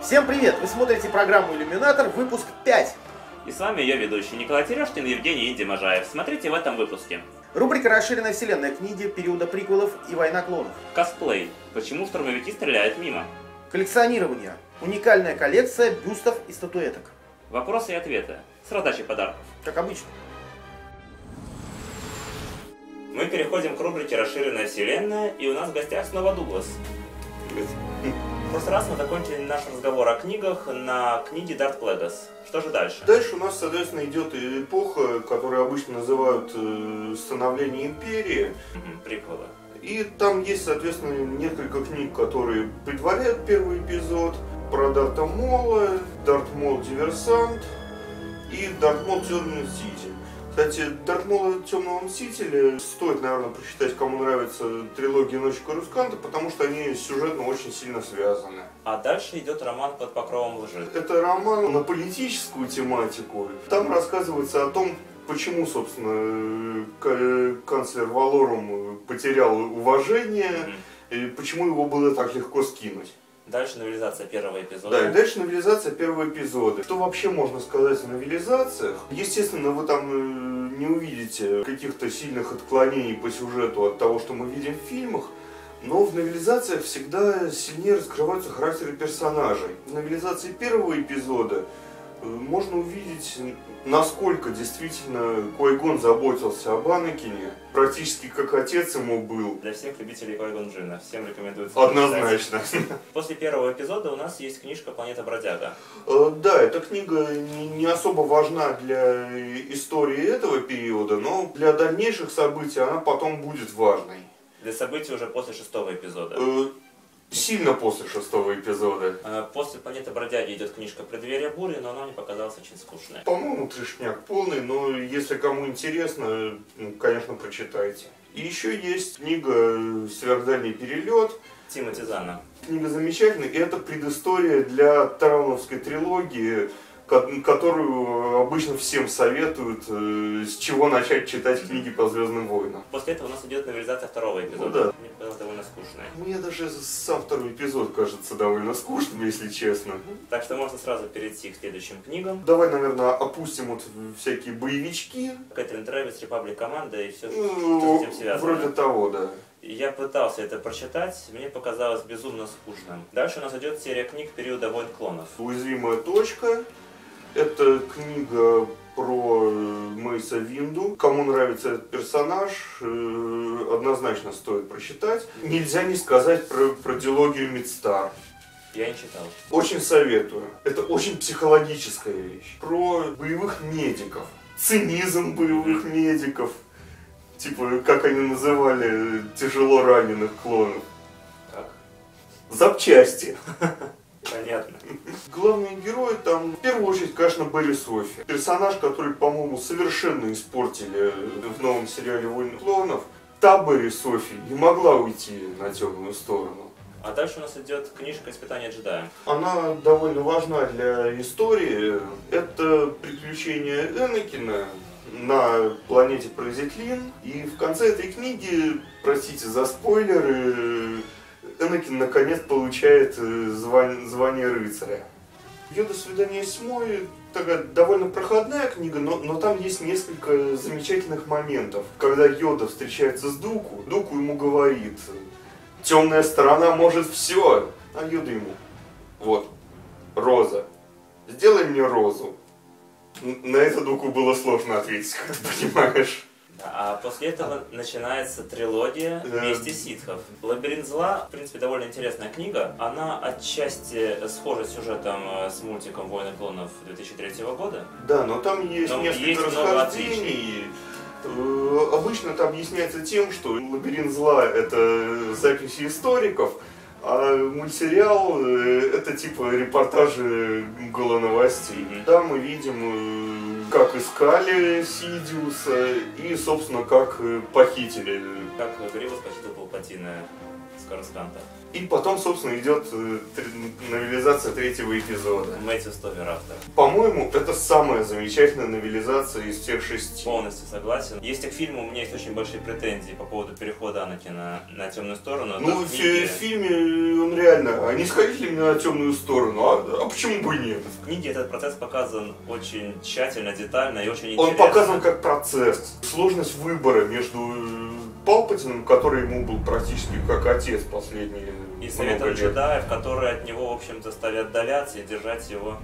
Всем привет! Вы смотрите программу «Иллюминатор», выпуск 5. И с вами ее ведущий Николай Терешкин и Евгений Инди Можаев. Смотрите в этом выпуске. Рубрика «Расширенная вселенная», книги периода приквелов и «Война клонов». Косплей. Почему штурмовики стреляют мимо? Коллекционирование. Уникальная коллекция бюстов и статуэток. Вопросы и ответы. С раздачей подарков. Как обычно. Мы переходим к рубрике «Расширенная вселенная», и у нас в гостях снова Дуглас. В прошлый раз мы закончили наш разговор о книгах на книге Dark Plagueis. Что же дальше? Дальше у нас, соответственно, идет эпоха, которую обычно называют становление империи. Приквелы. И там есть, соответственно, несколько книг, которые предваряют первый эпизод. Про Дарта Мола, Дарт Мол Диверсант и Дарт Мол Темный Мститель. Кстати, Дарт Мола Темного Мстителя стоит, наверное, прочитать, кому нравится трилогия Ночи Корусканта, потому что они сюжетно очень сильно связаны. А дальше идет роман «Под покровом лжи». Это роман на политическую тематику. Там рассказывается о том, почему, собственно, канцлер Валорум потерял уважение, и почему его было так легко скинуть. Дальше новелизация первого эпизода. Да, и дальше новелизация первого эпизода. Что вообще можно сказать о новелизациях? Естественно, вы там не увидите каких-то сильных отклонений по сюжету от того, что мы видим в фильмах, но в новелизациях всегда сильнее раскрываются характеры персонажей. В новелизации первого эпизода можно увидеть, насколько действительно Квай-Гон заботился об Анакине, практически как отец ему был. Для всех любителей Квай-Гон Джинна. Всем рекомендуется. Однозначно. После первого эпизода у нас есть книжка «Планета Бродяга». Да, эта книга не особо важна для истории этого периода, но для дальнейших событий она потом будет важной. Для событий уже после шестого эпизода. Сильно после шестого эпизода. После «Планеты Бродяги» идет книжка «Преддверие бури», но она мне показалась очень скучной. По-моему, трешняк полный, но если кому интересно, конечно, прочитайте. И еще есть книга «Сверхдальний перелет». Тимоти Зана. Книга замечательная, и это предыстория для Тарановской трилогии, которую обычно всем советуют, с чего начать читать книги по Звездным войнам. После этого у нас идет новелизация второго эпизода. Ну, да. Мне показалось довольно скучная. Мне даже сам второй эпизод кажется довольно скучным, если честно. Так что можно сразу перейти к следующим книгам. Давай, наверное, опустим вот всякие боевички. Кэтрин Трэвис, Репаблик Команда и все, что с этим связано. Вроде того, да. Я пытался это прочитать, мне показалось безумно скучным. Дальше у нас идет серия книг периода «Войн клонов». «Уязвимая точка». Это книга про Мейса Винду. Кому нравится этот персонаж, однозначно стоит прочитать. Нельзя не сказать про дилогию Мидстар. Я не читал. Очень советую. Это очень психологическая вещь. Про боевых медиков. Цинизм боевых медиков. Типа, как они называли тяжело раненых клонов. Как? Запчасти. Понятно. Главные герои там, в первую очередь, конечно, Берри Софи. Персонаж, который, по-моему, совершенно испортили в новом сериале «Войны клонов». Та Берри Софи не могла уйти на темную сторону. А дальше у нас идет книжка «Испытание джедая». Она довольно важна для истории. Это приключения Энакина на планете Прозетлин. И в конце этой книги, простите за спойлеры, Энакин наконец получает звание рыцаря. «Йода. Свидание с тьмой» такая довольно проходная книга, но там есть несколько замечательных моментов. Когда Йода встречается с Дуку, Дуку ему говорит: «Темная сторона может все», а Йода ему: «Вот, роза, сделай мне розу». На это Дуку было сложно ответить, как ты понимаешь. А после этого начинается трилогия «Вместе ситхов». «Лабиринт зла», в принципе, довольно интересная книга. Она отчасти схожа сюжетом с мультиком «Войны клонов» 2003 года. Да, но там есть несколько расхождений. Обычно это объясняется тем, что «Лабиринт зла» — это записи историков, а мультсериал — это типа репортажи голоновостей. Там мы видим, как искали Сидиуса и, собственно, как похитили. Как Гривус похитил Палпатина. с Корусканта. И потом, собственно, идет новелизация третьего эпизода. Мэтью Стовер автор. По-моему, это самая замечательная новелизация из всех 6. Полностью согласен. Если к фильму у меня есть очень большие претензии по поводу перехода Анакина на темную сторону. Ну, в фильме он реально, а не сходили ли на темную сторону? А почему бы и нет? В книге этот процесс показан очень тщательно, детально и очень Он интересно. показан как процесс. Сложность выбора между Палпатином, который ему был практически как отец последние И много советом лет. джедаев, которые от него, в общем-то, стали отдаляться и держать его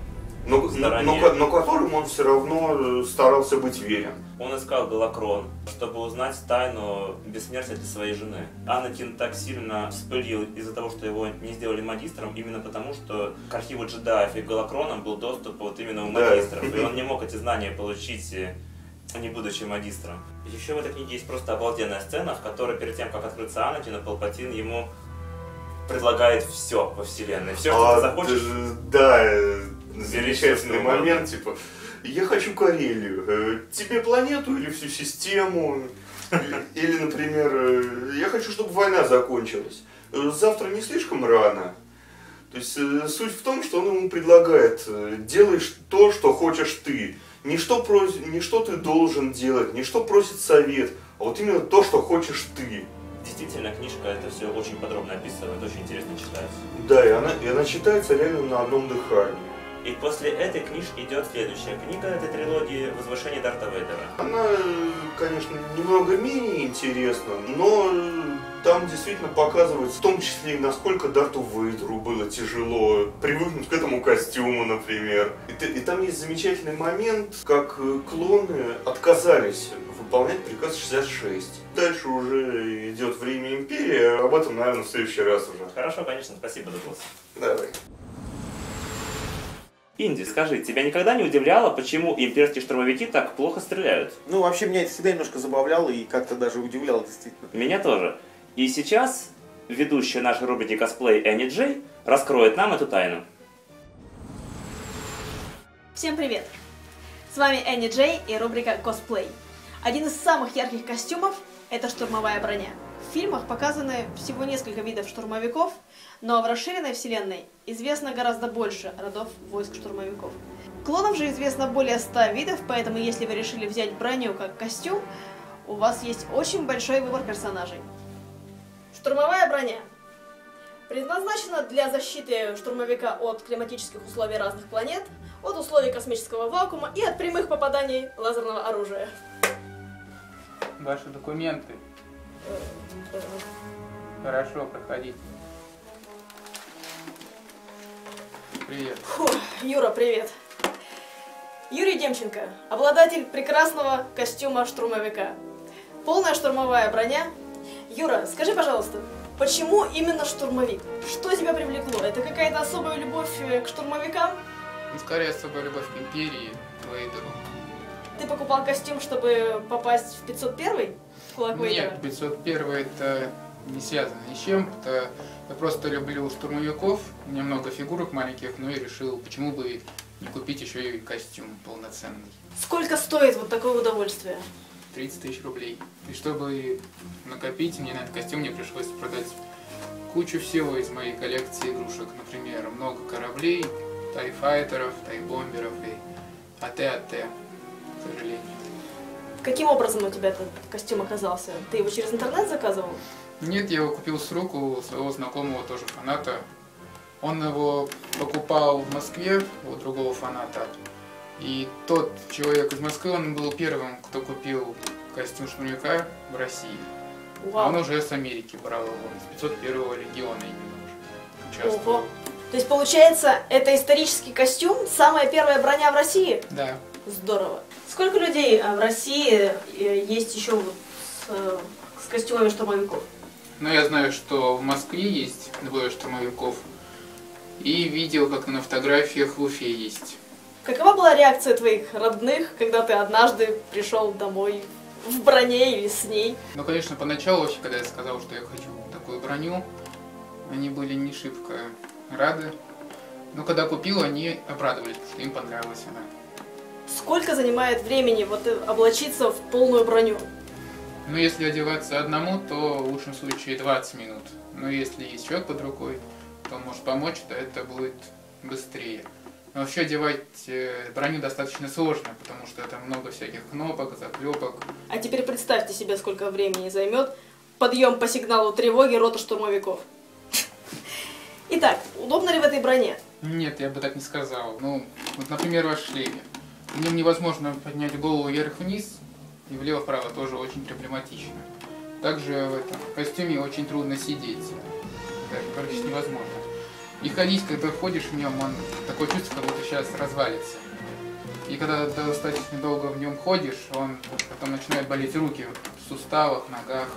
но в стороне. но которым он все равно старался быть верен. Он искал Галакрон, чтобы узнать тайну бессмертия для своей жены. Анакин так сильно вспылил из-за того, что его не сделали магистром, именно потому, что к архиву джедаев и Галакронам был доступ вот именно у магистров. И он не мог эти знания получить, не будучи магистром. Еще в этой книге есть просто обалденная сцена, в которой перед тем, как открыться Анакину, Палпатин ему предлагает все во вселенной. Все, что ты захочешь. Да, замечательный момент, типа, я хочу Карелию, тебе планету или всю систему, или, например, я хочу, чтобы война закончилась. Завтра не слишком рано. То есть суть в том, что он ему предлагает, делаешь то, что хочешь ты. Не что ты должен делать, не что просит совет, а вот именно то, что хочешь ты. Действительно, книжка это все очень подробно описывает, очень интересно читается. Да, и она читается реально на одном дыхании. И после этой книжки идет следующая книга этой трилогии «Возвышение Дарта Вейдера». Она, конечно, немного менее интересна, но там действительно показывается, в том числе и насколько Дарту Вейдеру было тяжело привыкнуть к этому костюму, например. И там есть замечательный момент, как клоны отказались выполнять приказ 66. Дальше уже идет время Империи, об этом, наверное, в следующий раз уже. Хорошо, конечно, спасибо, Дуглас. Давай. Инди, скажи, тебя никогда не удивляло, почему имперские штурмовики так плохо стреляют? Ну, вообще, меня это всегда немножко забавляло и как-то даже удивляло, действительно. Меня тоже. И сейчас ведущая нашей рубрики «Косплей» Энни Джей раскроет нам эту тайну. Всем привет! С вами Энни Джей и рубрика «Косплей». Один из самых ярких костюмов – это штурмовая броня. В фильмах показаны всего несколько видов штурмовиков, но в расширенной вселенной известно гораздо больше родов войск штурмовиков. Клонов же известно более 100 видов, поэтому если вы решили взять броню как костюм, у вас есть очень большой выбор персонажей. Штурмовая броня предназначена для защиты штурмовика от климатических условий разных планет, от условий космического вакуума и от прямых попаданий лазерного оружия. Ваши документы. Хорошо, проходите. Привет. Фу, Юра, привет. Юрий Демченко, обладатель прекрасного костюма штурмовика. Полная штурмовая броня. Юра, скажи, пожалуйста, почему именно штурмовик? Что тебя привлекло? Это какая-то особая любовь к штурмовикам? Ну, скорее, особая любовь к Империи, к Вейдеру. Ты покупал костюм, чтобы попасть в 501-й? Кулак Вейдера? Нет, 501 это не связано ни с чем. Это я просто люблю штурмовиков, у меня много фигурок маленьких, но я решил, почему бы не купить еще и костюм полноценный. Сколько стоит вот такое удовольствие? 30 тысяч рублей. И чтобы накопить мне на этот костюм, мне пришлось продать кучу всего из моей коллекции игрушек. Например, много кораблей, тайфайтеров, тайбомберов и АТ-АТ, к сожалению. Каким образом у тебя этот костюм оказался? Ты его через интернет заказывал? Нет, я его купил с рук у своего знакомого, тоже фаната. Он его покупал в Москве у другого фаната. И тот человек из Москвы, он был первым, кто купил костюм штурмовика в России. Вау. А он уже с Америки брал его, из 501-го легиона именно уже участвовал. Ого. То есть получается, это исторический костюм, самая первая броня в России? Да. Здорово. Сколько людей в России есть еще вот с костюмами штурмовиков? Но я знаю, что в Москве есть двое штурмовиков. И видел, как на фотографиях в Уфе есть. Какова была реакция твоих родных, когда ты однажды пришел домой в броне или с ней? Ну, конечно, поначалу, вообще, когда я сказал, что я хочу такую броню, они были не шибко рады. Но когда купил, они обрадовались, потому что им понравилась она. Сколько занимает времени вот облачиться в полную броню? Но если одеваться одному, то в лучшем случае 20 минут. Но если есть человек под рукой, то он может помочь, то это будет быстрее. Но вообще одевать броню достаточно сложно, потому что там много всяких кнопок, заклепок. А теперь представьте себе, сколько времени займет подъем по сигналу тревоги роты штурмовиков. Итак, удобно ли в этой броне? Нет, я бы так не сказал. Ну, вот, например, ваш шлеме. В нем невозможно поднять голову вверх-вниз, и влево-вправо тоже очень проблематично. Также в этом костюме очень трудно сидеть. Даже практически невозможно. И ходить, когда ходишь в нем, он такое чувство, как будто сейчас развалится. И когда достаточно долго в нем ходишь, он потом начинает болеть руки в суставах, ногах.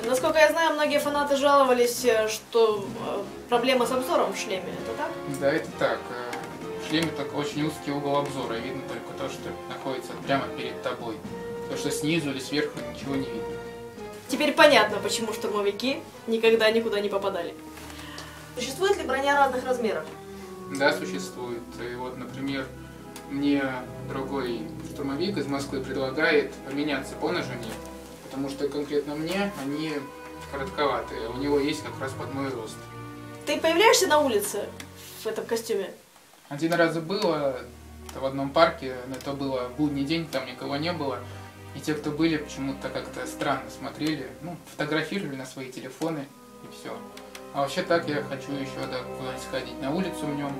Насколько я знаю, многие фанаты жаловались, что проблема с обзором в шлеме. Это так? Да, это так. В шлеме только очень узкий угол обзора, и видно только то, что находится прямо перед тобой. То, что снизу или сверху ничего не видно. Теперь понятно, почему штурмовики никогда никуда не попадали. Существует ли броня разных размеров? Да, существует. И вот, например, мне другой штурмовик из Москвы предлагает поменяться поножами, потому что конкретно мне они коротковатые. У него есть как раз под мой рост. Ты появляешься на улице в этом костюме? Один раз было, это в одном парке, это было будний день, там никого не было. И те, кто были, почему-то как-то странно смотрели, ну, фотографировали на свои телефоны и все. А вообще так я хочу еще куда-нибудь сходить на улицу в нем,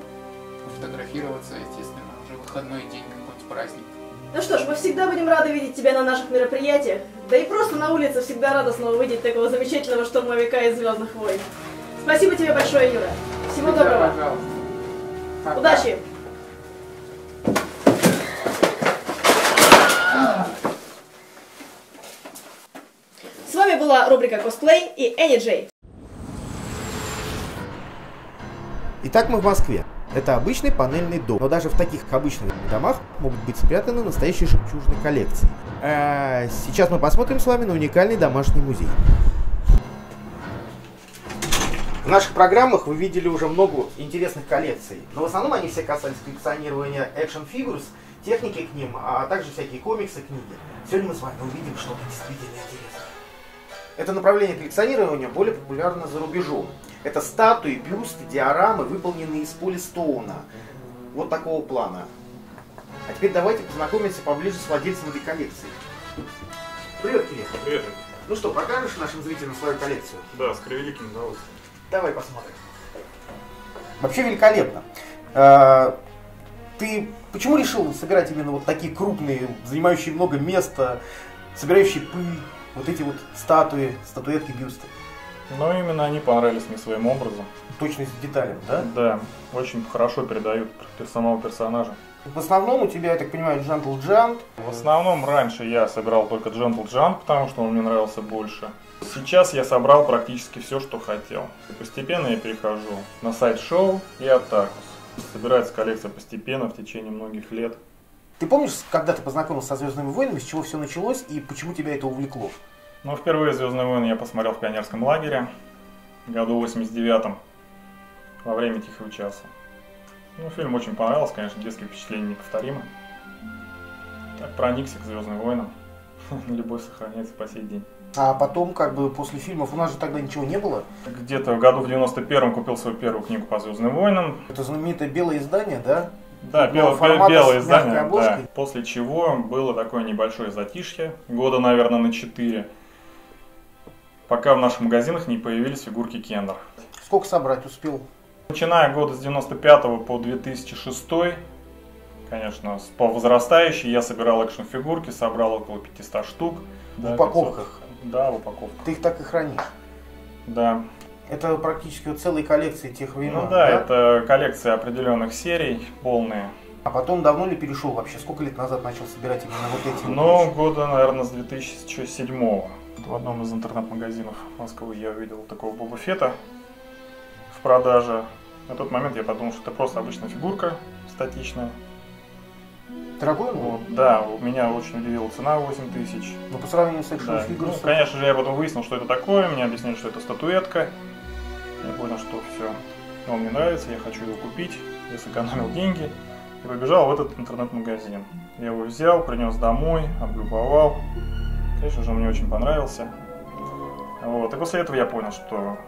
фотографироваться, естественно, уже выходной день, какой-нибудь праздник. Ну что ж, мы всегда будем рады видеть тебя на наших мероприятиях. Да и просто на улице всегда радостно увидеть такого замечательного штурмовика из «Звездных войн». Спасибо тебе большое, Юра. Всего доброго. Пожалуйста. Пока. Удачи. С вами была рубрика «Косплей» и Энни Джей. Итак, мы в Москве. Это обычный панельный дом, но даже в таких обычных домах могут быть спрятаны настоящие жемчужины коллекции. Сейчас мы посмотрим с вами на уникальный домашний музей. В наших программах вы видели уже много интересных коллекций, но в основном они все касались коллекционирования action figures, техники к ним, а также всякие комиксы, книги. Сегодня мы с вами увидим что-то действительно интересное. Это направление коллекционирования более популярно за рубежом. Это статуи, бюсты, диорамы, выполненные из полистоуна. Вот такого плана. А теперь давайте познакомимся поближе с владельцем этой коллекции. Привет, Кирилл. Привет. Ну что, покажешь нашим зрителям свою коллекцию? Да, с превеликим удовольствием. Давай посмотрим. Вообще великолепно. Ты почему решил собирать именно вот такие крупные, занимающие много места, собирающие пыль, вот эти вот статуи, статуэтки, бюсты? Ну, именно они понравились мне своим образом. Точность в деталях, да? Да, очень хорошо передают самого персонажа. В основном у тебя, я так понимаю, Gentle Giant. В основном раньше я собирал только Gentle Giant, потому что он мне нравился больше. Сейчас я собрал практически все, что хотел. Постепенно я перехожу на Sideshow и Attacus. Собирается коллекция постепенно, в течение многих лет. Ты помнишь, когда ты познакомился со «Звездными войнами», с чего все началось и почему тебя это увлекло? Ну, впервые «Звездные войны» я посмотрел в пионерском лагере в году 89-м, во время «Тихого часа». Ну, фильм очень понравился, конечно, детские впечатления неповторимы. Так проникся к «Звездным войнам». Любовь сохраняется по сей день. А потом, как бы, после фильмов, у нас же тогда ничего не было. Где-то в году в 91-м купил свою первую книгу по «Звездным войнам». Это знаменитое белое издание, да? Да, белое издание, да. После чего было такое небольшое затишье, года, наверное, на 4, пока в наших магазинах не появились фигурки Кендер. Сколько собрать успел? Начиная года с 95 по 2006, конечно, по возрастающей, я собирал экшн-фигурки, собрал около 500 штук. В упаковках? Да, в упаковках. Ты их так и хранишь? Да. Это практически вот целые коллекции тех времен, Ну да, это коллекция определенных серий, полные. А потом давно ли перешел вообще? Сколько лет назад начал собирать именно вот эти Ну, вещи? года, наверное, с 2007-го. В одном из интернет-магазинов Москвы я увидел такого Боба Фетта в продаже. На тот момент я подумал, что это просто обычная фигурка статичная. Дорогой он? Вот, да, меня очень удивила цена 8000. Но по сравнению с экшн Да. фигурой... Ну, конечно же, я потом выяснил, что это такое. Мне объяснили, что это статуэтка. Я понял, что все, он мне нравится, я хочу его купить. Я сэкономил деньги и побежал в этот интернет-магазин. Я его взял, принес домой, облюбовал. Конечно же, он мне очень понравился. Вот. И после этого я понял, что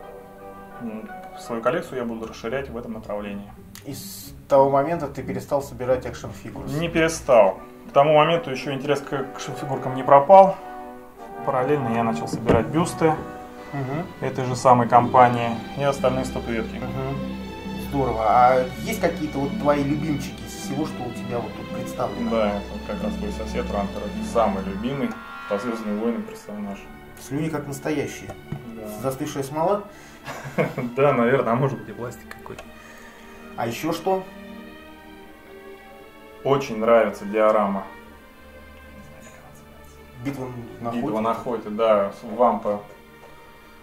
свою коллекцию я буду расширять в этом направлении. И с того момента ты перестал собирать экшн-фигуры? Не перестал. К тому моменту еще интерес к экшн-фигуркам не пропал. Параллельно я начал собирать бюсты этой же самой компании и остальные статуэтки. Здорово. А есть какие-то вот твои любимчики из всего, что у тебя вот тут представлено? Да, это как раз твой сосед Рампер, самый любимый по «Звездным войнам» персонаж. Слюни как настоящие. Да. Застывшая смола? Да, наверное, а может быть и пластик какой-то. А еще что? Очень нравится диорама. Битва на Битва Хоте? на Хоте, да, Вампа.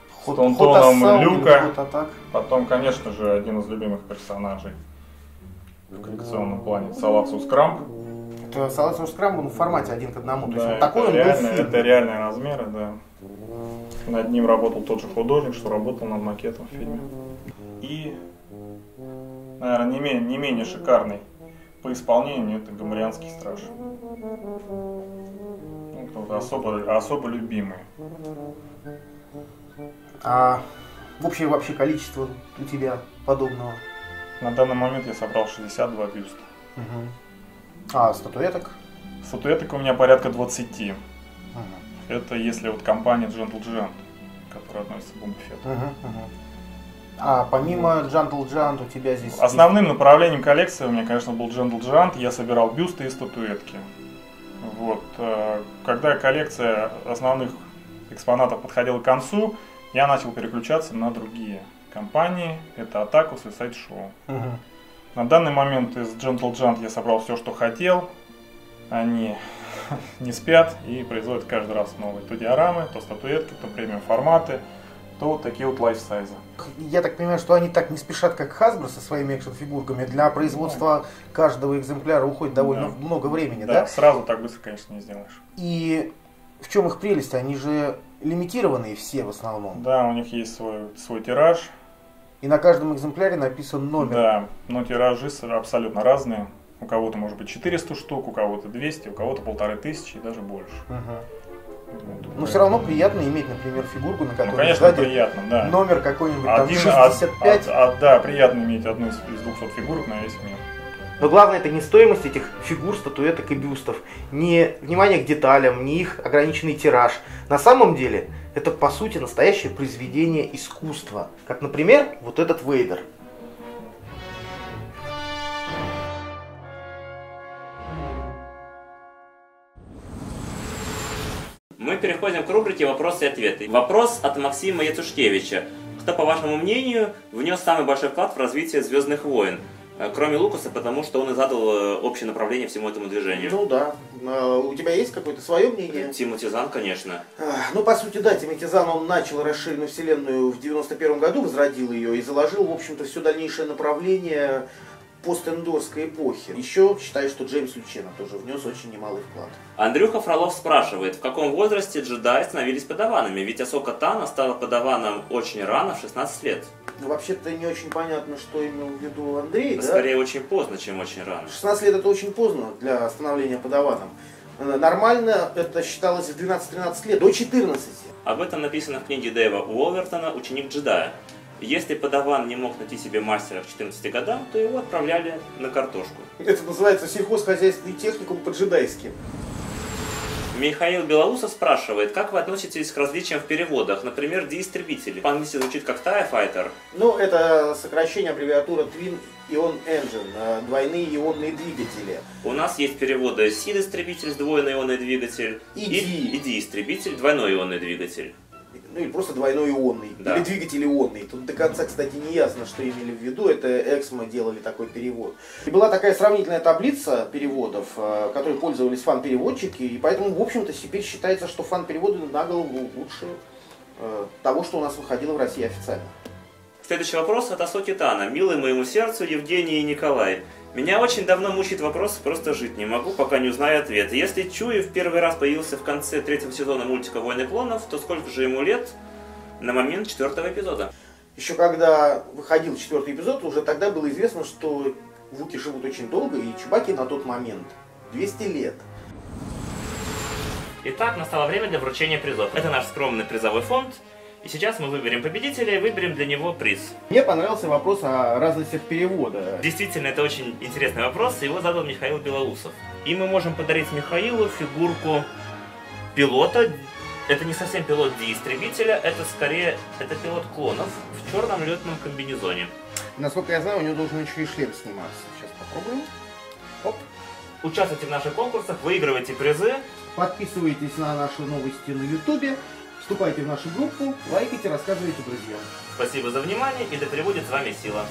С Ход Тонтоном Ассау или Люка. Ход Атак? Потом, конечно же, один из любимых персонажей в коллекционном плане. Салацус Крамп. Это Салацус Крамп, он в формате 1 к 1. То есть Да, он такой, он был реально, фильм. это реальные размеры, да. Над ним работал тот же художник, что работал над макетом в фильме. И, наверное, не менее шикарный по исполнению это Гоморианский страж. Это особо любимый. А общее вообще количество у тебя подобного? На данный момент я собрал 62 бюста. А статуэток? Статуэток у меня порядка 20. Это если вот компания Gentle Giant, которая относится к Boba Fett. А помимо Gentle Giant у тебя здесь... Основным направлением коллекции у меня, конечно, был Gentle Giant. Я собирал бюсты и статуэтки. Вот. Когда коллекция основных экспонатов подходила к концу, я начал переключаться на другие компании. Это Atacus и Sideshow. На данный момент из Gentle Giant я собрал все, что хотел. Они не спят и производят каждый раз новые то диорамы, то статуэтки, то премиум форматы, то вот такие вот лайфсайзы. Я так понимаю, что они так не спешат, как Hasbro со своими экшн-фигурками. Для производства каждого экземпляра уходит довольно много времени, да? Да, сразу так быстро, конечно, не сделаешь. И в чем их прелесть? Они же лимитированные все в основном. Да, у них есть свой тираж. И на каждом экземпляре написан номер. Да, но тиражи абсолютно разные. У кого-то может быть 400 штук, у кого-то 200, у кого-то 1500 и даже больше. Но все равно приятно иметь, например, фигурку, на которой конечно, сзади приятно, да. номер какой-нибудь там 65. Да, приятно иметь одну из 200 фигурок на весь мир. Но главное это не стоимость этих фигур, статуэток и бюстов, не внимание к деталям, не их ограниченный тираж. На самом деле это по сути настоящее произведение искусства. Как, например, вот этот Вейдер. Мы переходим к рубрике «Вопросы и ответы». Вопрос от Максима Яцушкевича. Кто, по вашему мнению, внес самый большой вклад в развитие «Звездных войн»? Кроме Лукаса, потому что он и задал общее направление всему этому движению. Ну да. У тебя есть какое-то свое мнение? Тимоти Зан, конечно. Ну, по сути, да, Тимоти Зан, он начал расширенную вселенную в 91 году, возродил ее и заложил, в общем-то, все дальнейшее направление постэндорской эпохи. Еще считаю, что Джеймс Лючено тоже внес очень немалый вклад. Андрюха Фролов спрашивает, в каком возрасте джедаи становились подаванами? Ведь Асока Тано стала подаваном очень рано, в 16 лет. Ну, вообще-то не очень понятно, что имел в виду Андрей, да? Скорее очень поздно, чем очень рано. 16 лет это очень поздно для становления подаваном. Нормально это считалось в 12-13 лет, до 14. Об этом написано в книге Дэйва Уолвертона «Ученик джедая». Если подаван не мог найти себе мастера к 14 годам, то его отправляли на картошку. Это называется сельхозхозяйственный техникум по-джедайски. Михаил Белоусов спрашивает, как вы относитесь к различиям в переводах? Например, «Деистребители». По-английски звучит как TIE Fighter. Ну, это сокращение аббревиатура Twin Ion Engine, двойные ионные двигатели. У нас есть переводы «Сид-истребитель» сдвоенный ионный двигатель и «Ди-истребитель» двойной ионный двигатель. Ну или просто двойной ионный, да. Или двигатель ионный. Тут до конца, кстати, не ясно, что имели в виду. Это Эксмо делали такой перевод. И была такая сравнительная таблица переводов, которой пользовались фан-переводчики. И поэтому, в общем-то, теперь считается, что фан-переводы на голову лучше того, что у нас выходило в России официально. Следующий вопрос от Асоки Тано. Милый моему сердцу Евгений и Николай. Меня очень давно мучает вопрос, просто жить не могу, пока не узнаю ответ. Если Чуев первый раз появился в конце 3-го сезона мультика «Войны клонов», то сколько же ему лет на момент 4-го эпизода? Еще когда выходил 4-й эпизод, уже тогда было известно, что вуки живут очень долго, и Чубаке на тот момент 200 лет. Итак, настало время для вручения призов. Это наш скромный призовой фонд. И сейчас мы выберем победителя и выберем для него приз. Мне понравился вопрос о разностях перевода. Действительно, это очень интересный вопрос. Его задал Михаил Белоусов. И мы можем подарить Михаилу фигурку пилота. Это не совсем пилот D-истребителя, это скорее пилот клонов в черном летном комбинезоне. Насколько я знаю, у него должен еще и шлем сниматься. Сейчас попробуем. Оп. Участвуйте в наших конкурсах, выигрывайте призы. Подписывайтесь на наши новости на YouTube, вступайте в нашу группу, лайкайте, рассказывайте друзьям. Спасибо за внимание и да пребудет с вами сила.